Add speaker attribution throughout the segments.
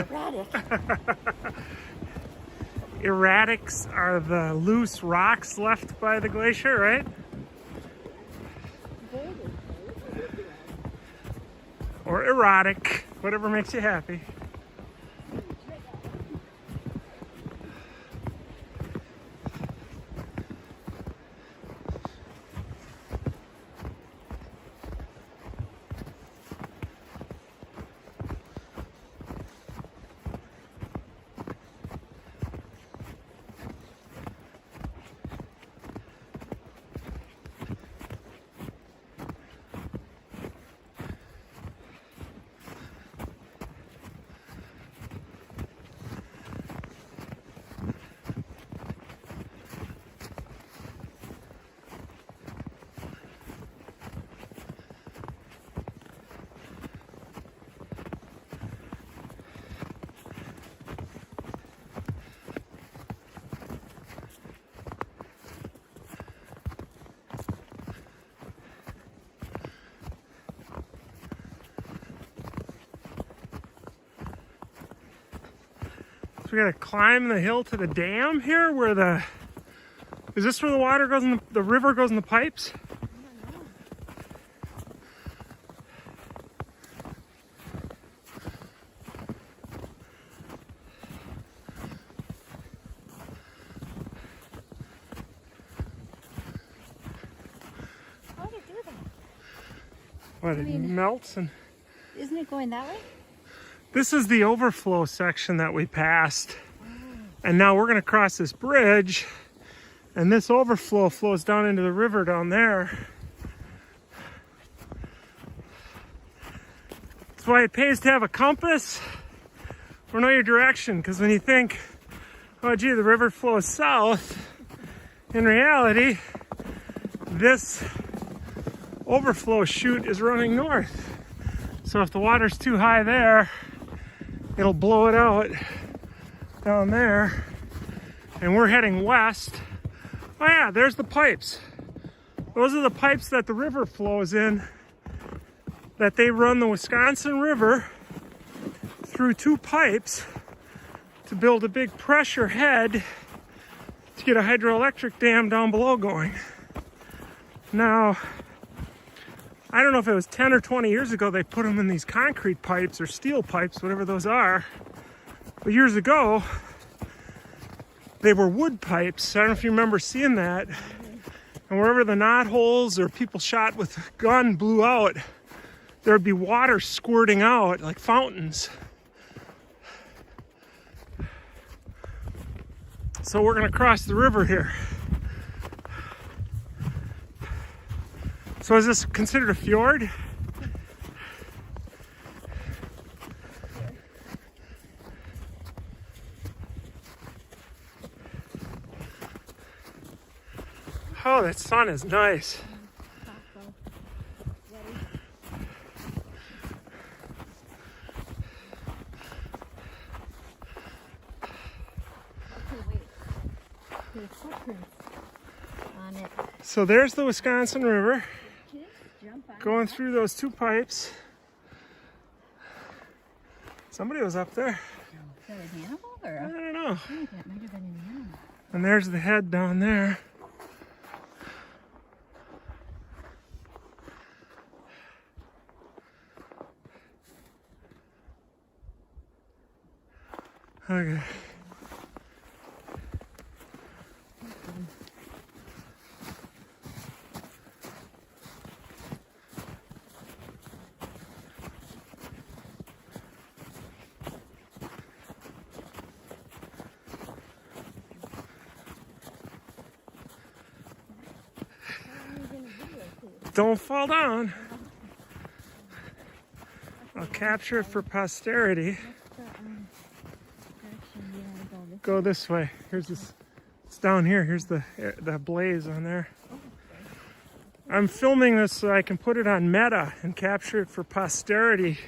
Speaker 1: Erratic.
Speaker 2: Erratics are the loose rocks left by the glacier, right? Or erotic, whatever makes you happy. We gotta climb the hill to the dam here where the... Is this where the water goes in the river goes in the pipes?
Speaker 1: How do you do that?
Speaker 2: What, it melts and...
Speaker 1: Isn't it going that way?
Speaker 2: This is the overflow section that we passed. And now we're gonna cross this bridge and this overflow flows down into the river down there. That's why it pays to have a compass or know your direction, because when you think, oh gee, the river flows south, in reality, this overflow chute is running north. So if the water's too high there, it'll blow it out down there. And we're heading west. Oh yeah, there's the pipes. Those are the pipes that the river flows in, that they run the Wisconsin River through two pipes to build a big pressure head to get a hydroelectric dam down below going. Now, I don't know if it was 10 or 20 years ago they put them in these concrete pipes or steel pipes, whatever those are. But years ago, they were wood pipes. I don't know if you remember seeing that. And wherever the knot holes or people shot with a gun blew out, there would be water squirting out like fountains. So we're gonna cross the river here. So is this considered a fjord? Oh, that sun is nice. So there's the Wisconsin River going through those two pipes. Somebody was up there.
Speaker 1: Is that an animal or
Speaker 2: I don't know.
Speaker 1: I think that might have been an animal.
Speaker 2: And there's the head down there. Okay. Don't fall down. I'll capture it for posterity.
Speaker 1: What's the direction you want to go? This
Speaker 2: Go this way. Here's this. It's down here. Here's the blaze on there. I'm filming this so I can put it on Meta and capture it for posterity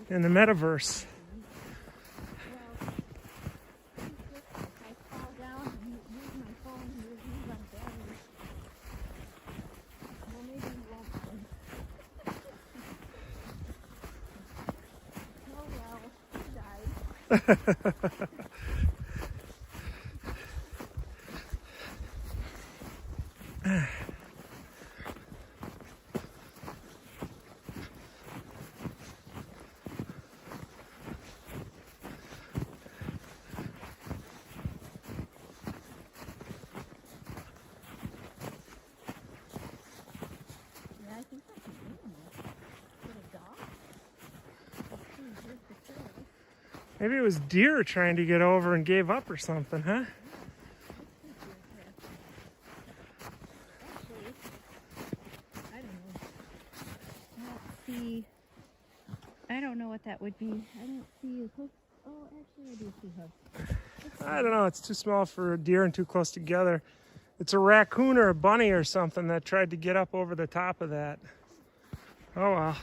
Speaker 2: in the metaverse.
Speaker 1: well, if I fall down and use my phone and use my battery, well, maybe you won't mind. Oh well, he died. Yeah, I think I can do it. Get a dog? Let's see, here's the trail.
Speaker 2: Maybe it was deer trying to get over and gave up or something, huh?
Speaker 1: Actually, I don't know. Let's see. I don't know what that would be. I don't see hooks. Oh, actually, I do see hooks.
Speaker 2: I don't know. It's too small for a deer and too close together. It's a raccoon or a bunny or something that tried to get up over the top of that. Oh well.